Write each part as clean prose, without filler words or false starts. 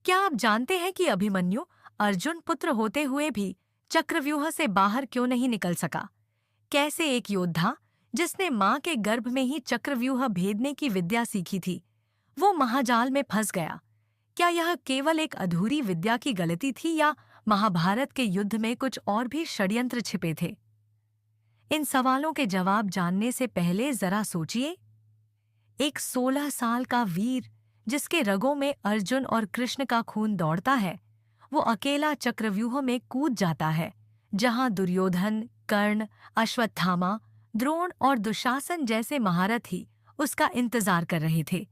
क्या आप जानते हैं कि अभिमन्यु अर्जुन पुत्र होते हुए भी चक्रव्यूह से बाहर क्यों नहीं निकल सका? कैसे एक योद्धा जिसने मां के गर्भ में ही चक्रव्यूह भेदने की विद्या सीखी थी, वो महाजाल में फंस गया? क्या यह केवल एक अधूरी विद्या की गलती थी या महाभारत के युद्ध में कुछ और भी षड्यंत्र छिपे थे? इन सवालों के जवाब जानने से पहले जरा सोचिए। एक 16 साल का वीर जिसके रगों में अर्जुन और कृष्ण का खून दौड़ता है, वो अकेला चक्रव्यूह में कूद जाता है जहां दुर्योधन, कर्ण, अश्वत्थामा, द्रोण और दुशासन जैसे महारथी उसका इंतजार कर रहे थे।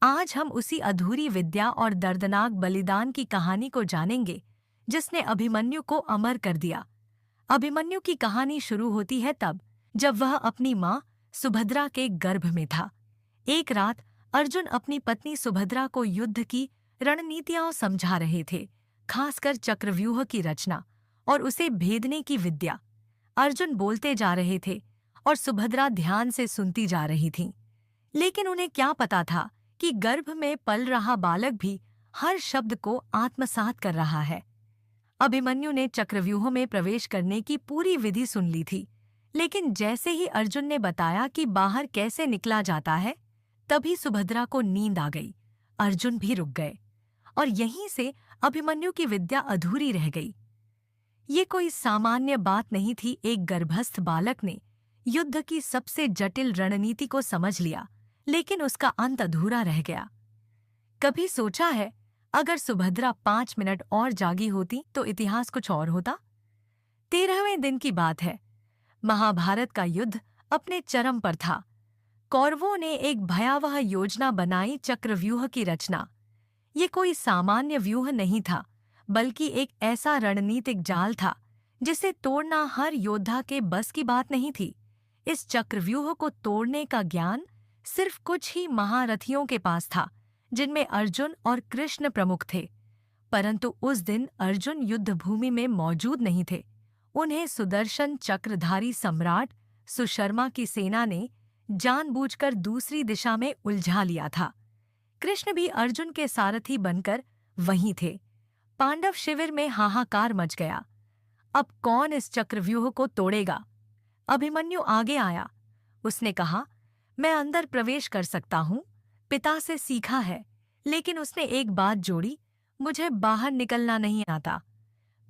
आज हम उसी अधूरी विद्या और दर्दनाक बलिदान की कहानी को जानेंगे जिसने अभिमन्यु को अमर कर दिया। अभिमन्यु की कहानी शुरू होती है तब जब वह अपनी मां सुभद्रा के गर्भ में था। एक रात अर्जुन अपनी पत्नी सुभद्रा को युद्ध की रणनीतियां समझा रहे थे, खासकर चक्रव्यूह की रचना और उसे भेदने की विद्या। अर्जुन बोलते जा रहे थे और सुभद्रा ध्यान से सुनती जा रही थीं। लेकिन उन्हें क्या पता था कि गर्भ में पल रहा बालक भी हर शब्द को आत्मसात कर रहा है। अभिमन्यु ने चक्रव्यूह में प्रवेश करने की पूरी विधि सुन ली थी, लेकिन जैसे ही अर्जुन ने बताया कि बाहर कैसे निकला जाता है, तभी सुभद्रा को नींद आ गई। अर्जुन भी रुक गए और यहीं से अभिमन्यु की विद्या अधूरी रह गई। ये कोई सामान्य बात नहीं थी। एक गर्भस्थ बालक ने युद्ध की सबसे जटिल रणनीति को समझ लिया, लेकिन उसका अंत अधूरा रह गया। कभी सोचा है, अगर सुभद्रा 5 मिनट और जागी होती तो इतिहास कुछ और होता? 13वें दिन की बात है। महाभारत का युद्ध अपने चरम पर था। कौरवों ने एक भयावह योजना बनाई, चक्रव्यूह की रचना। ये कोई सामान्य व्यूह नहीं था, बल्कि एक ऐसा रणनीतिक जाल था जिसे तोड़ना हर योद्धा के बस की बात नहीं थी। इस चक्रव्यूह को तोड़ने का ज्ञान सिर्फ कुछ ही महारथियों के पास था, जिनमें अर्जुन और कृष्ण प्रमुख थे। परंतु उस दिन अर्जुन युद्धभूमि में मौजूद नहीं थे। उन्हें सुदर्शन चक्रधारी सम्राट सुशर्मा की सेना ने जानबूझकर दूसरी दिशा में उलझा लिया था। कृष्ण भी अर्जुन के सारथी बनकर वहीं थे। पांडव शिविर में हाहाकार मच गया। अब कौन इस चक्रव्यूह को तोड़ेगा? अभिमन्यु आगे आया। उसने कहा, मैं अंदर प्रवेश कर सकता हूँ, पिता से सीखा है। लेकिन उसने एक बात जोड़ी, मुझे बाहर निकलना नहीं आता।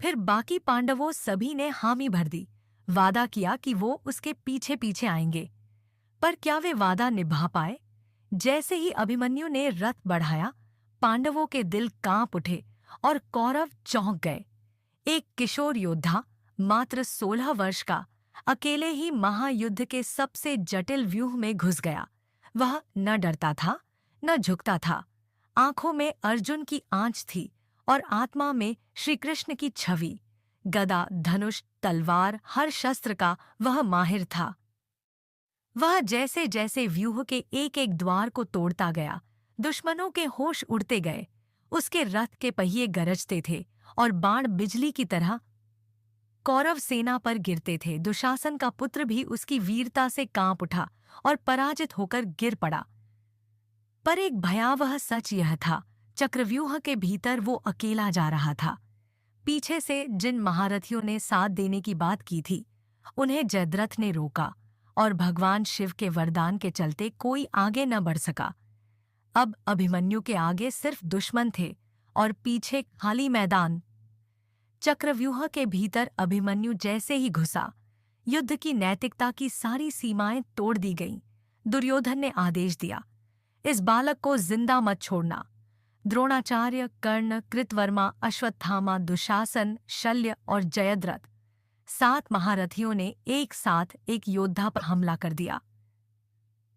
फिर बाकी पांडवों सभी ने हामी भर दी। वादा किया कि वो उसके पीछे पीछे आएंगे। पर क्या वे वादा निभा पाए? जैसे ही अभिमन्यु ने रथ बढ़ाया, पांडवों के दिल कांप उठे और कौरव चौंक गए। एक किशोर योद्धा, मात्र 16 वर्ष का, अकेले ही महायुद्ध के सबसे जटिल व्यूह में घुस गया। वह न डरता था, न झुकता था। आंखों में अर्जुन की आंच थी और आत्मा में श्री कृष्ण की छवि। गदा, धनुष, तलवार, हर शस्त्र का वह माहिर था। वह जैसे जैसे व्यूह के एक एक द्वार को तोड़ता गया, दुश्मनों के होश उड़ते गए। उसके रथ के पहिए गरजते थे और बाण बिजली की तरह कौरव सेना पर गिरते थे। दुशासन का पुत्र भी उसकी वीरता से कांप उठा और पराजित होकर गिर पड़ा। पर एक भयावह सच यह था, चक्रव्यूह के भीतर वो अकेला जा रहा था। पीछे से जिन महारथियों ने साथ देने की बात की थी, उन्हें जयद्रथ ने रोका और भगवान शिव के वरदान के चलते कोई आगे न बढ़ सका। अब अभिमन्यु के आगे सिर्फ दुश्मन थे और पीछे खाली मैदान। चक्रव्यूह के भीतर अभिमन्यु जैसे ही घुसा, युद्ध की नैतिकता की सारी सीमाएं तोड़ दी गईं। दुर्योधन ने आदेश दिया, इस बालक को जिंदा मत छोड़ना। द्रोणाचार्य, कर्ण, कृतवर्मा, अश्वत्थामा, दुशासन, शल्य और जयद्रथ, 7 महारथियों ने एक साथ एक योद्धा पर हमला कर दिया।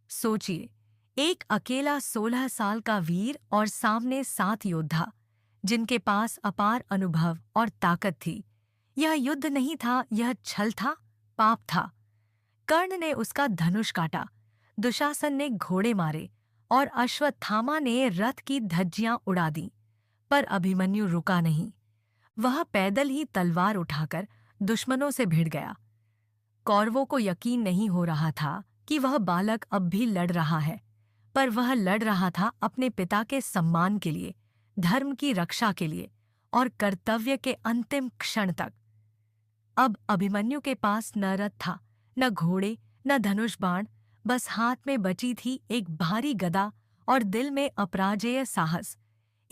सोचिए, एक अकेला 16 साल का वीर और सामने 7 योद्धा, जिनके पास अपार अनुभव और ताकत थी। यह युद्ध नहीं था, यह छल था, पाप था। कर्ण ने उसका धनुष काटा, दुशासन ने घोड़े मारे और अश्वत्थामा ने रथ की धज्जियां उड़ा दी। पर अभिमन्यु रुका नहीं। वह पैदल ही तलवार उठाकर दुश्मनों से भिड़ गया। कौरवों को यकीन नहीं हो रहा था कि वह बालक अब भी लड़ रहा है, पर वह लड़ रहा था अपने पिता के सम्मान के लिए, धर्म की रक्षा के लिए और कर्तव्य के अंतिम क्षण तक। अब अभिमन्यु के पास न रथ था, न घोड़े, न धनुष बाण, बस हाथ में बची थी एक भारी गदा और दिल में अपराजेय साहस।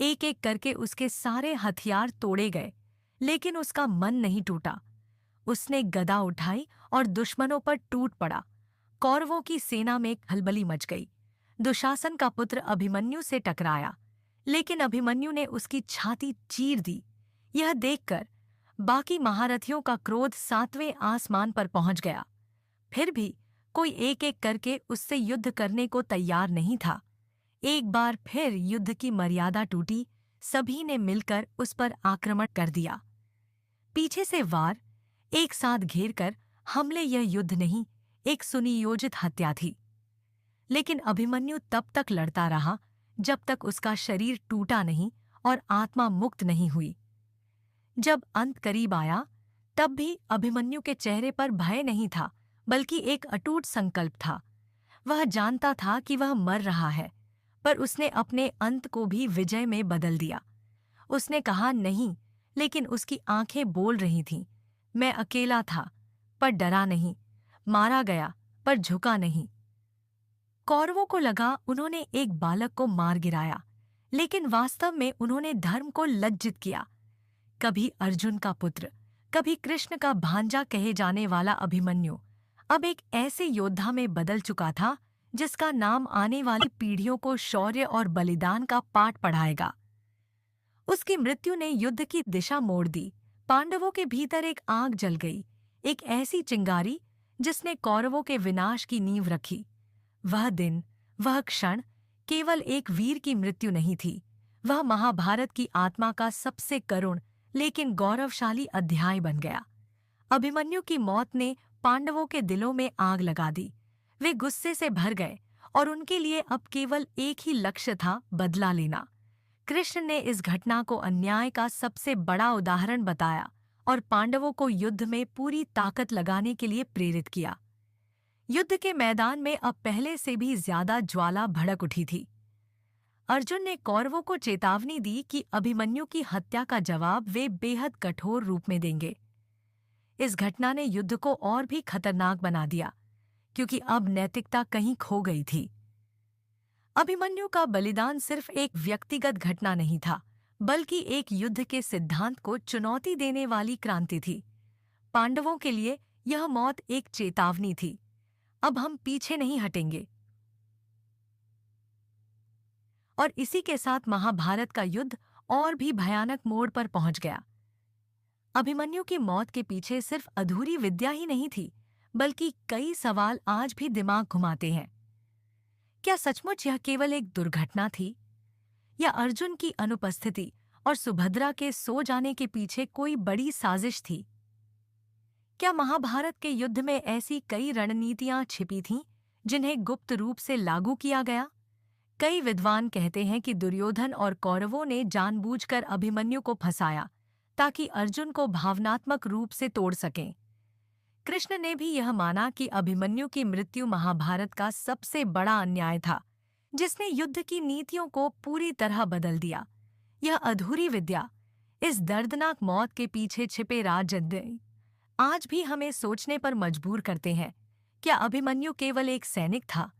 एक एक करके उसके सारे हथियार तोड़े गए, लेकिन उसका मन नहीं टूटा। उसने गदा उठाई और दुश्मनों पर टूट पड़ा। कौरवों की सेना में खलबली मच गई। दुशासन का पुत्र अभिमन्यु से टकराया, लेकिन अभिमन्यु ने उसकी छाती चीर दी। यह देखकर बाकी महारथियों का क्रोध 7वें आसमान पर पहुंच गया। फिर भी कोई एक एक करके उससे युद्ध करने को तैयार नहीं था। एक बार फिर युद्ध की मर्यादा टूटी। सभी ने मिलकर उस पर आक्रमण कर दिया। पीछे से वार, एक साथ घेरकर हमले। यह युद्ध नहीं, एक सुनियोजित हत्या थी। लेकिन अभिमन्यु तब तक लड़ता रहा जब तक उसका शरीर टूटा नहीं और आत्मा मुक्त नहीं हुई। जब अंत करीब आया, तब भी अभिमन्यु के चेहरे पर भय नहीं था, बल्कि एक अटूट संकल्प था। वह जानता था कि वह मर रहा है, पर उसने अपने अंत को भी विजय में बदल दिया। उसने कहा नहीं, लेकिन उसकी आंखें बोल रही थीं। मैं अकेला था, पर डरा नहीं, मारा गया, पर झुका नहीं। कौरवों को लगा उन्होंने एक बालक को मार गिराया, लेकिन वास्तव में उन्होंने धर्म को लज्जित किया। कभी अर्जुन का पुत्र, कभी कृष्ण का भांजा कहे जाने वाला अभिमन्यु अब एक ऐसे योद्धा में बदल चुका था जिसका नाम आने वाली पीढ़ियों को शौर्य और बलिदान का पाठ पढ़ाएगा। उसकी मृत्यु ने युद्ध की दिशा मोड़ दी। पांडवों के भीतर एक आग जल गई, एक ऐसी चिंगारी जिसने कौरवों के विनाश की नींव रखी। वह दिन, वह क्षण केवल एक वीर की मृत्यु नहीं थी, वह महाभारत की आत्मा का सबसे करुण लेकिन गौरवशाली अध्याय बन गया। अभिमन्यु की मौत ने पांडवों के दिलों में आग लगा दी। वे गुस्से से भर गए और उनके लिए अब केवल एक ही लक्ष्य था, बदला लेना। कृष्ण ने इस घटना को अन्याय का सबसे बड़ा उदाहरण बताया और पांडवों को युद्ध में पूरी ताकत लगाने के लिए प्रेरित किया। युद्ध के मैदान में अब पहले से भी ज्यादा ज्वाला भड़क उठी थी। अर्जुन ने कौरवों को चेतावनी दी कि अभिमन्यु की हत्या का जवाब वे बेहद कठोर रूप में देंगे। इस घटना ने युद्ध को और भी खतरनाक बना दिया, क्योंकि अब नैतिकता कहीं खो गई थी। अभिमन्यु का बलिदान सिर्फ एक व्यक्तिगत घटना नहीं था, बल्कि एक युद्ध के सिद्धांत को चुनौती देने वाली क्रांति थी। पांडवों के लिए यह मौत एक चेतावनी थी, अब हम पीछे नहीं हटेंगे। और इसी के साथ महाभारत का युद्ध और भी भयानक मोड़ पर पहुंच गया। अभिमन्यु की मौत के पीछे सिर्फ अधूरी विद्या ही नहीं थी, बल्कि कई सवाल आज भी दिमाग घुमाते हैं। क्या सचमुच यह केवल एक दुर्घटना थी, या अर्जुन की अनुपस्थिति और सुभद्रा के सो जाने के पीछे कोई बड़ी साजिश थी? क्या महाभारत के युद्ध में ऐसी कई रणनीतियां छिपी थीं जिन्हें गुप्त रूप से लागू किया गया? कई विद्वान कहते हैं कि दुर्योधन और कौरवों ने जानबूझकर अभिमन्यु को फंसाया ताकि अर्जुन को भावनात्मक रूप से तोड़ सकें। कृष्ण ने भी यह माना कि अभिमन्यु की मृत्यु महाभारत का सबसे बड़ा अन्याय था, जिसने युद्ध की नीतियों को पूरी तरह बदल दिया। यह अधूरी विद्या, इस दर्दनाक मौत के पीछे छिपे राज आज भी हमें सोचने पर मजबूर करते हैं। क्या अभिमन्यु केवल एक सैनिक था,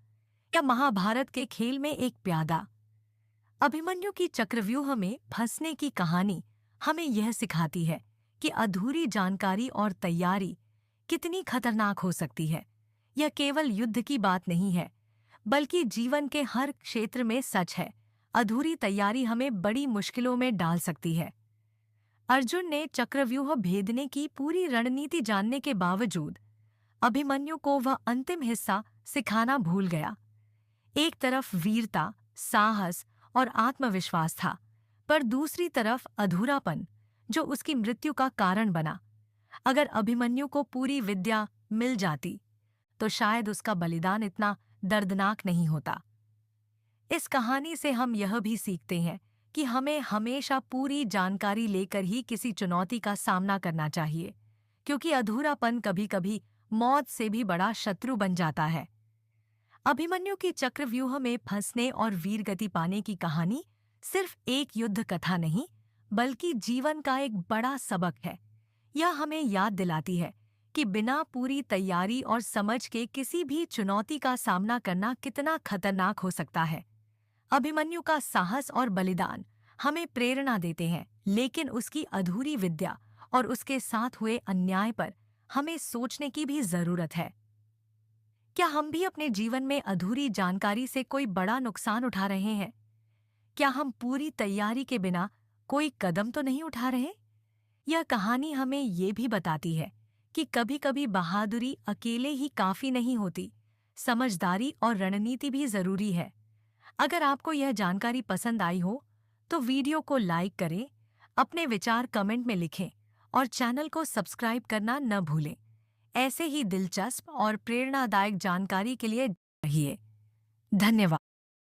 या महाभारत के खेल में एक प्यादा? अभिमन्यु की चक्रव्यूह में फंसने की कहानी हमें यह सिखाती है कि अधूरी जानकारी और तैयारी कितनी खतरनाक हो सकती है। यह केवल युद्ध की बात नहीं है, बल्कि जीवन के हर क्षेत्र में सच है। अधूरी तैयारी हमें बड़ी मुश्किलों में डाल सकती है। अर्जुन ने चक्रव्यूह भेदने की पूरी रणनीति जानने के बावजूद अभिमन्यु को वह अंतिम हिस्सा सिखाना भूल गया। एक तरफ वीरता, साहस और आत्मविश्वास था, पर दूसरी तरफ अधूरापन जो उसकी मृत्यु का कारण बना। अगर अभिमन्यु को पूरी विद्या मिल जाती, तो शायद उसका बलिदान इतना दर्दनाक नहीं होता। इस कहानी से हम यह भी सीखते हैं कि हमें हमेशा पूरी जानकारी लेकर ही किसी चुनौती का सामना करना चाहिए, क्योंकि अधूरापन कभी-कभी मौत से भी बड़ा शत्रु बन जाता है। अभिमन्यु की चक्रव्यूह में फंसने और वीरगति पाने की कहानी सिर्फ एक युद्ध कथा नहीं, बल्कि जीवन का एक बड़ा सबक है। यह हमें याद दिलाती है कि बिना पूरी तैयारी और समझ के किसी भी चुनौती का सामना करना कितना खतरनाक हो सकता है। अभिमन्यु का साहस और बलिदान हमें प्रेरणा देते हैं, लेकिन उसकी अधूरी विद्या और उसके साथ हुए अन्याय पर हमें सोचने की भी जरूरत है। क्या हम भी अपने जीवन में अधूरी जानकारी से कोई बड़ा नुकसान उठा रहे हैं? क्या हम पूरी तैयारी के बिना कोई कदम तो नहीं उठा रहे? यह कहानी हमें ये भी बताती है कि कभी-कभी बहादुरी अकेले ही काफी नहीं होती, समझदारी और रणनीति भी जरूरी है। अगर आपको यह जानकारी पसंद आई हो, तो वीडियो को लाइक करें, अपने विचार कमेंट में लिखें और चैनल को सब्सक्राइब करना न भूलें। ऐसे ही दिलचस्प और प्रेरणादायक जानकारी के लिए रहिए। धन्यवाद।